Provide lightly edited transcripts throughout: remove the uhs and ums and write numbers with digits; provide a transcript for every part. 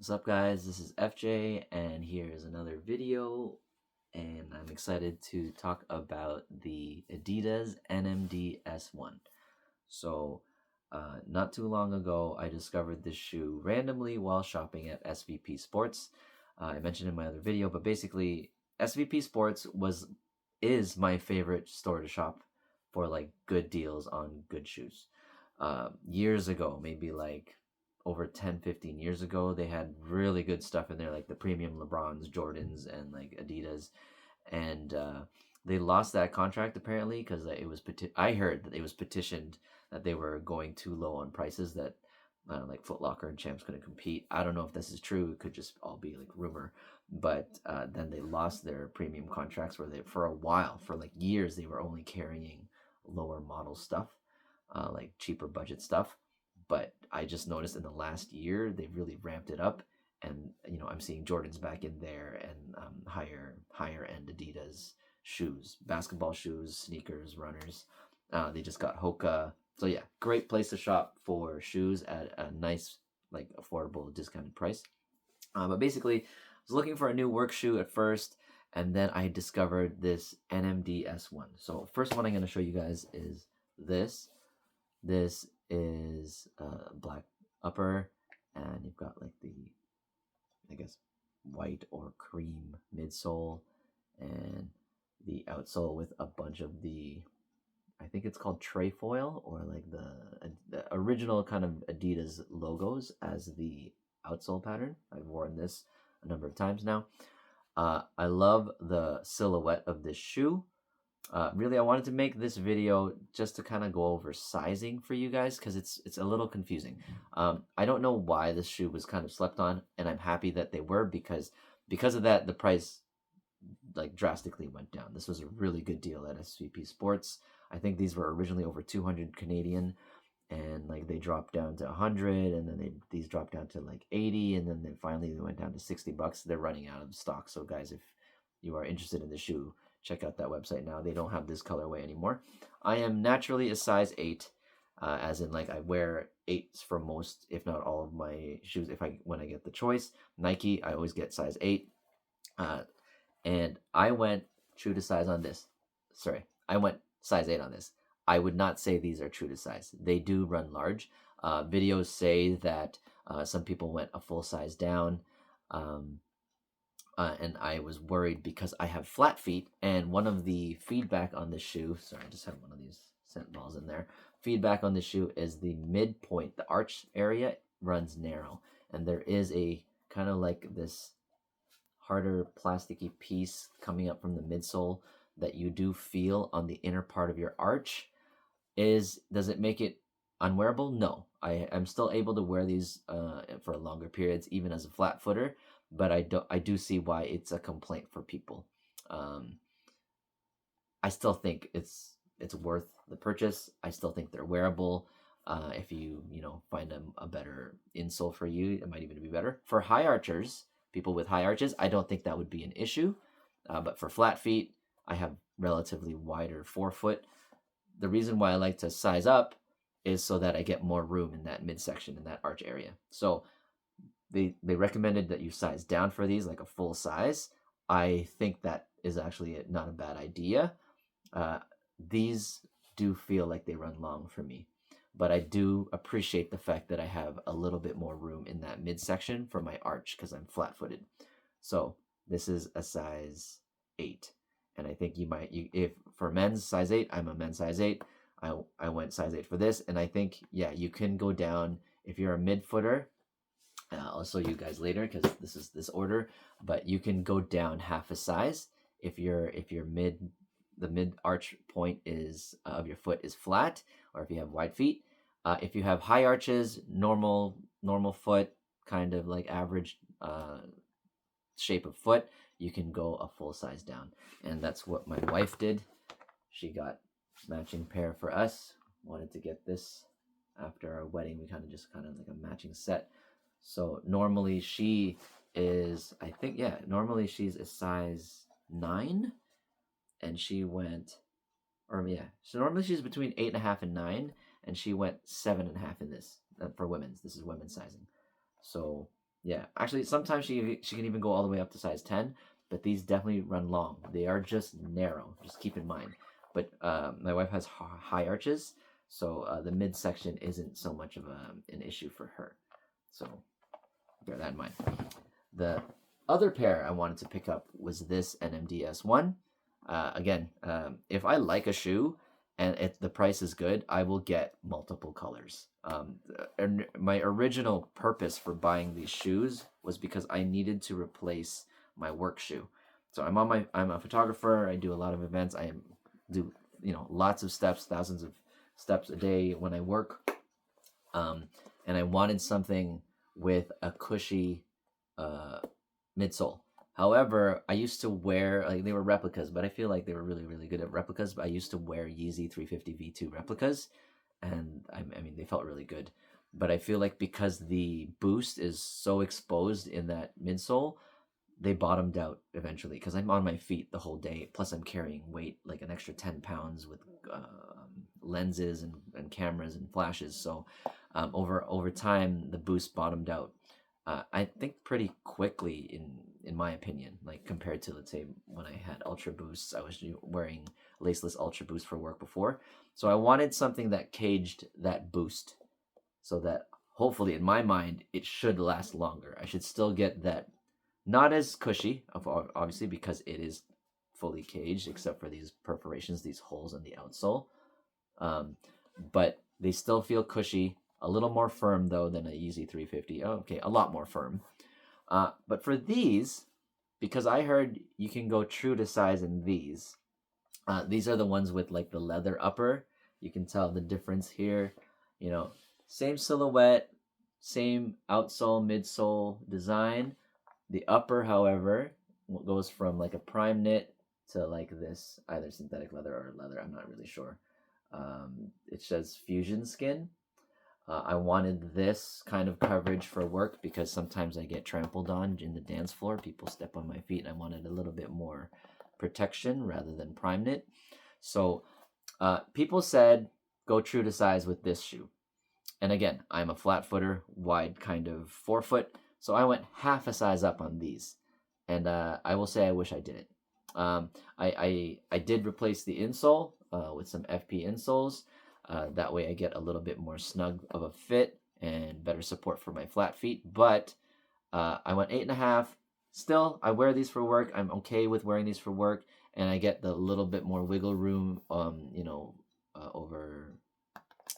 What's up, guys? This is FJ, and here's another video. And I'm excited to talk about the Adidas NMD S1. So, not too long ago, I discovered this shoe randomly while shopping at SVP Sports. I mentioned in my other video, but basically, SVP Sports is my favorite store to shop for like good deals on good shoes. Years ago, maybe like over 10-15 years ago, they had really good stuff in there, like the premium LeBrons, Jordans, and like Adidas. And they lost that contract apparently because I heard that it was petitioned that they were going too low on prices, that like Foot Locker and Champs couldn't compete. I don't know if this is true. It could just all be like rumor. But then they lost their premium contracts where they, for a while, for like years, they were only carrying lower model stuff, like cheaper budget stuff. But I just noticed in the last year they've really ramped it up, and I'm seeing Jordans back in there, and higher end Adidas shoes, basketball shoes, sneakers, runners. They just got Hoka, so yeah, great place to shop for shoes at a nice, like, affordable, discounted price. But basically, I was looking for a new work shoe at first, and then I discovered this NMD S1. So first one I'm going to show you guys is this. This is black upper, and you've got like the, I guess, white or cream midsole, and the outsole with a bunch of the, I think it's called trefoil, or like the original kind of Adidas logos as the outsole pattern. I've worn this a number of times now. I love the silhouette of this shoe. Really, I wanted to make this video just to kind of go over sizing for you guys, because it's a little confusing. I don't know why this shoe was kind of slept on, and I'm happy that they were, because of that, the price like drastically went down. This was a really good deal at SVP Sports. I think these were originally over 200 Canadian, and like they dropped down to 100, and then these dropped down to like 80, and then finally they went down to $60. They're running out of stock. So guys, if you are interested in the shoe, check out that website now. They don't have this colorway anymore. I am naturally a size 8, as in like I wear 8s for most, if not all, of my shoes. When I get the choice, Nike, I always get size 8. And I went true to size on this. Sorry, I went size 8 on this. I would not say these are true to size. They do run large. Videos say that some people went a full size down. And I was worried because I have flat feet, and one of the feedback on the shoe, sorry, I just have one of these scent balls in there. Feedback on the shoe is the midpoint, the arch area runs narrow, and there is a kind of like this harder plasticky piece coming up from the midsole that you do feel on the inner part of your arch. Does it make it unwearable? No. I'm still able to wear these for longer periods, even as a flat footer, but I do see why it's a complaint for people. I still think it's worth the purchase. I still think they're wearable. If you find a better insole for you, it might even be better. For high archers, people with high arches, I don't think that would be an issue. But for flat feet, I have relatively wider forefoot. The reason why I like to size up is so that I get more room in that midsection, in that arch area. So they recommended that you size down for these, like a full size. I think that is actually not a bad idea. These do feel like they run long for me, but I do appreciate the fact that I have a little bit more room in that midsection for my arch because I'm flat-footed. So this is a size 8. And I think if for men's size 8, I'm a men's size 8. I went size 8 for this, and I think, yeah, you can go down if you're a mid-footer. I'll show you guys later because this is this order, but you can go down half a size if the mid arch point is of your foot is flat, or if you have wide feet. If you have high arches, normal foot, kind of like average shape of foot, you can go a full size down, and that's what my wife did. She got matching pair for us. Wanted to get this after our wedding. We kind of like a matching set. So normally she is, I think, yeah, normally she's a size 9, and she went, or yeah, so normally she's between 8.5 and 9, and she went 7.5 in this for women's. This is women's sizing. So Yeah, actually, sometimes she can even go all the way up to size 10, but these definitely run long. They are just narrow. Just keep in mind. But my wife has high arches, so the midsection isn't so much of an issue for her. So bear that in mind. The other pair I wanted to pick up was this NMD S1. Again, if I like a shoe and the price is good, I will get multiple colors. And my original purpose for buying these shoes was because I needed to replace my work shoe. So I'm a photographer. I do a lot of events. I do lots of steps, thousands of steps a day when I work. And I wanted something with a cushy midsole. However, I used to wear, like, they were replicas, but I feel like they were really, really good at replicas. But I used to wear Yeezy 350 V2 replicas, and I mean, they felt really good. But I feel like because the boost is so exposed in that midsole, they bottomed out eventually because I'm on my feet the whole day. Plus, I'm carrying weight, like an extra 10 pounds with lenses and cameras and flashes. So over time, the boost bottomed out. I think pretty quickly in my opinion, like compared to, let's say, when I had Ultra Boosts. I was wearing laceless Ultra Boost for work before. So I wanted something that caged that boost so that hopefully in my mind it should last longer. I should still get that, not as cushy, obviously, because it is fully caged except for these perforations, these holes in the outsole. But they still feel cushy. A little more firm, though, than a Yeezy 350. Oh, okay, a lot more firm. But for these, because I heard you can go true to size in these. These are the ones with, like, the leather upper. You can tell the difference here. Same silhouette, same outsole, midsole design. The upper, however, goes from, like, a prime knit to, like, this, either synthetic leather or leather. I'm not really sure. It says fusion skin. I wanted this kind of coverage for work because sometimes I get trampled on in the dance floor. People step on my feet, and I wanted a little bit more protection rather than prime knit. So people said go true to size with this shoe. And again, I'm a flat footer, wide kind of forefoot. So I went half a size up on these. And I will say I wish I did it. I did replace the insole with some FP insoles. That way I get a little bit more snug of a fit and better support for my flat feet. But I went 8.5. Still, I wear these for work. I'm okay with wearing these for work. And I get the little bit more wiggle room, over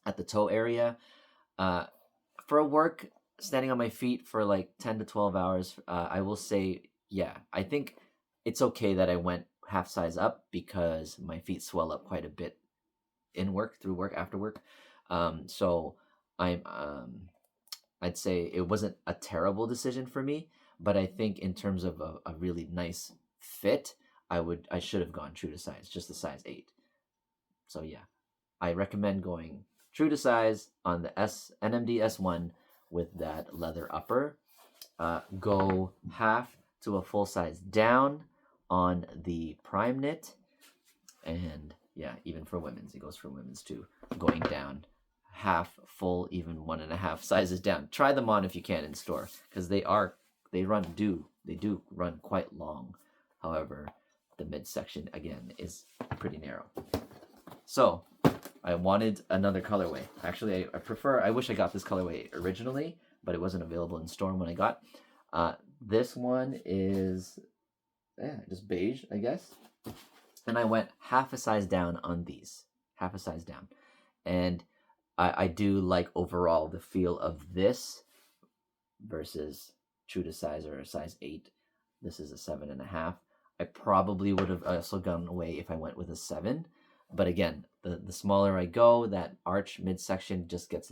at the toe area. For work, standing on my feet for like 10 to 12 hours, I will say, yeah, I think it's okay that I went half size up because my feet swell up quite a bit in work, through work, after work. So I'd say it wasn't a terrible decision for me, but I think in terms of a really nice fit, I should have gone true to size, just a size 8. So yeah, I recommend going true to size on the NMD S1 with that leather upper. Go half to a full size down on the prime knit, and yeah, even for women's, it goes for women's too. Going down half, full, even 1.5 sizes down. Try them on if you can in store, because they do run quite long. However, the midsection again is pretty narrow. So I wanted another colorway. Actually, I wish I got this colorway originally, but it wasn't available in store when I got. This one is just beige, I guess. And I went half a size down on these. Half a size down. And I do like overall the feel of this versus true to size or a size 8. This is a 7.5. I probably would have also gone away if I went with a 7. But again, the smaller I go, that arch midsection just gets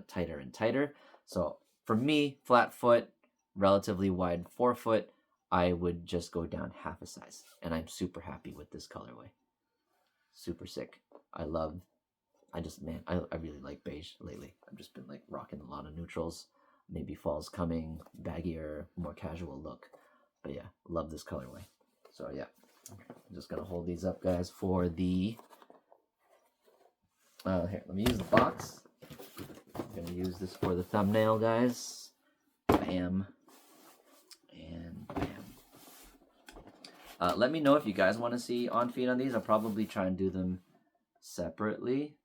tighter and tighter. So for me, flat foot, relatively wide forefoot, I would just go down half a size. And I'm super happy with this colorway. Super sick. I really like beige lately. I've just been like rocking a lot of neutrals. Maybe fall's coming, baggier, more casual look. But yeah, love this colorway. So yeah, I'm just gonna hold these up, guys, for the here, let me use the box. I'm gonna use this for the thumbnail, guys. bam, and bam. Let me know if you guys want to see on feet on these. I'll probably try and do them separately,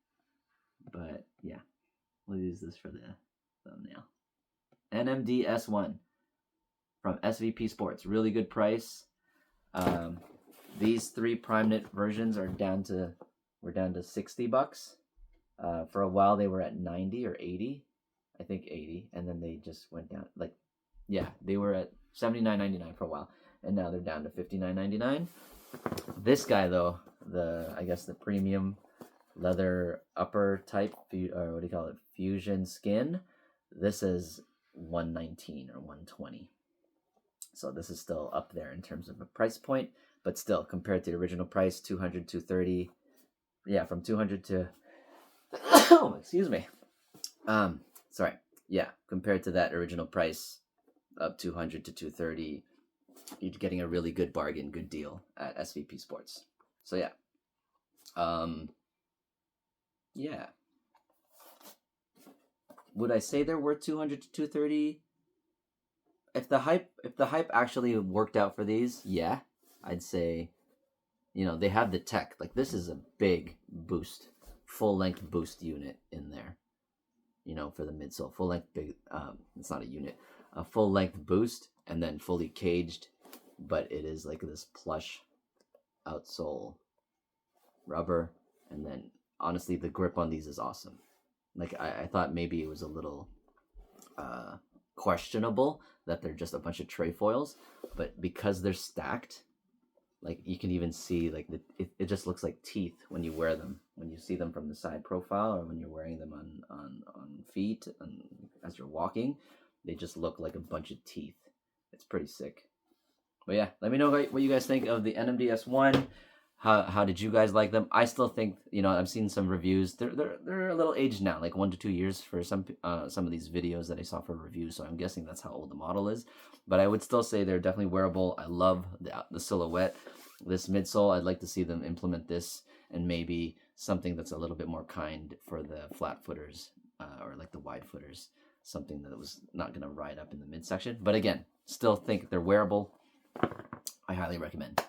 but yeah, we'll use this for the thumbnail. NMD S1 from SVP Sports, really good price. These 3 prime knit versions are down to $60. For a while they were at 90 or 80, I think 80, and then they just went down. Like, yeah, they were at $79.99 for a while, and now they're down to $59.99. This guy though, I guess the premium leather upper type, or what do you call it, fusion skin, this is $119 or $120. So this is still up there in terms of a price point, but still compared to the original price, $200, $230. Yeah, from $200 to oh, excuse me. Sorry. Yeah, compared to that original price of $200 to $230, you're getting a really good bargain, good deal at SVP Sports. So yeah. Yeah. Would I say they're worth $200 to $230? If the hype actually worked out for these, yeah, I'd say, you know, they have the tech. Like, this is a big boost, full length boost unit in there, you know, for the midsole. Full length big, it's not a unit, a full length boost, and then fully caged, but it is like this plush outsole rubber. And then honestly, the grip on these is awesome. Like, I thought maybe it was a little questionable that they're just a bunch of trefoils, but because they're stacked, like, you can even see, like, it just looks like teeth when you wear them, when you see them from the side profile, or when you're wearing them on feet and as you're walking, they just look like a bunch of teeth. It's pretty sick. But yeah, let me know what you guys think of the NMD S1. How did you guys like them? I still think, you know, I've seen some reviews. They're a little aged now, like 1 to 2 years for some of these videos that I saw for reviews. So I'm guessing that's how old the model is. But I would still say they're definitely wearable. I love the silhouette. This midsole, I'd like to see them implement this, and maybe something that's a little bit more kind for the flat footers or like the wide footers. Something that was not going to ride up in the midsection. But again, still think they're wearable. I highly recommend.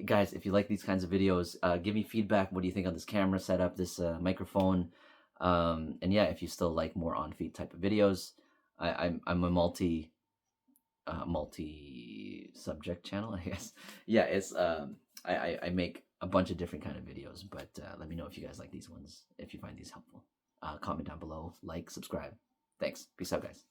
Guys, if you like these kinds of videos, give me feedback. What do you think on this camera setup, this microphone? And yeah, if you still like more on-feet type of videos, I'm a multi-subject channel, I guess. Yeah, it's I make a bunch of different kind of videos, but let me know if you guys like these ones, if you find these helpful. Comment down below, like, subscribe. Thanks. Peace out, guys.